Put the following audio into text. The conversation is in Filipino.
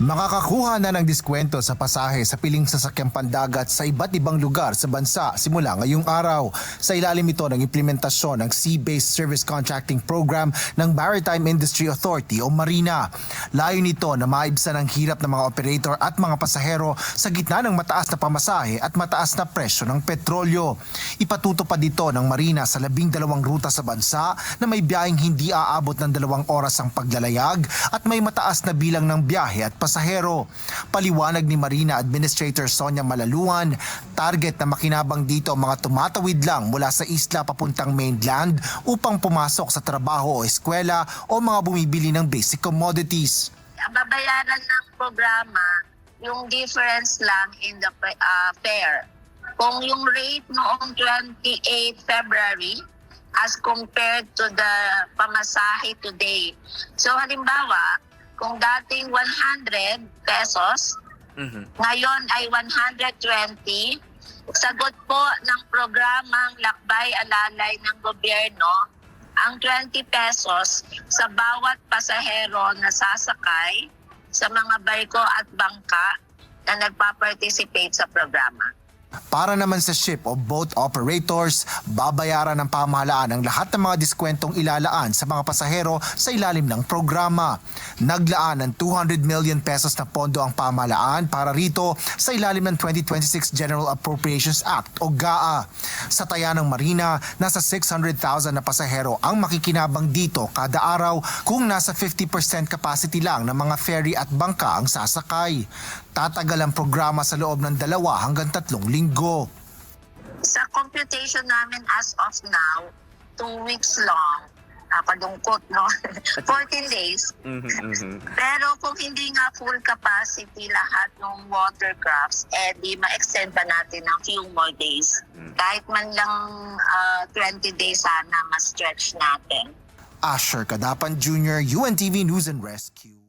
Makakakuha na ng diskwento sa pasahe sa piling sasakyang pandagat sa iba't ibang lugar sa bansa simula ngayong araw. Sa ilalim ito ng implementasyon ng Sea-Based Service Contracting Program ng Maritime Industry Authority o MARINA. Layo nito na maibsan ang hirap ng mga operator at mga pasahero sa gitna ng mataas na pamasahe at mataas na presyo ng petrolyo. Ipatutupad dito ng MARINA sa 12 ruta sa bansa na may biyaheng hindi aabot ng 2 oras ang paglalayag at may mataas na bilang ng biyahe at pasahero. Paliwanag ni Marina Administrator Sonia Malaluan, target na makinabang dito ang mga tumatawid lang mula sa isla papuntang mainland upang pumasok sa trabaho o eskwela o mga bumibili ng basic commodities. Babayaran ng programa yung difference lang in the fare. Kung yung rate noong 28 February as compared to the pamasahe today. So halimbawa, kung dating 100 pesos, ngayon ay 120. Sagot po ng programang Lakbay Alalay ng gobyerno, ang 20 pesos sa bawat pasahero na sasakay sa mga barko at bangka na nagpa-participate sa programa. Para naman sa ship o boat operators, babayaran ng pamahalaan ang lahat ng mga diskwentong ilalaan sa mga pasahero sa ilalim ng programa. Naglaan ng 200 million pesos na pondo ang pamahalaan para rito sa ilalim ng 2026 General Appropriations Act o GAA. Sa taya ng Marina, nasa 600,000 na pasahero ang makikinabang dito kada araw kung nasa 50% capacity lang ng mga ferry at bangka ang sasakay. Tatagal ang programa sa loob ng 2 hanggang 3 linggo. Sa computation namin as of now, 2 weeks long, kalungkot, no? 14 days. Pero kung hindi nga full capacity lahat ng watercrafts, di ma-extend pa natin ng few more days. Kahit man lang 20 days sana ma-stretch natin. Asher Kadapan Jr., UNTV News and Rescue.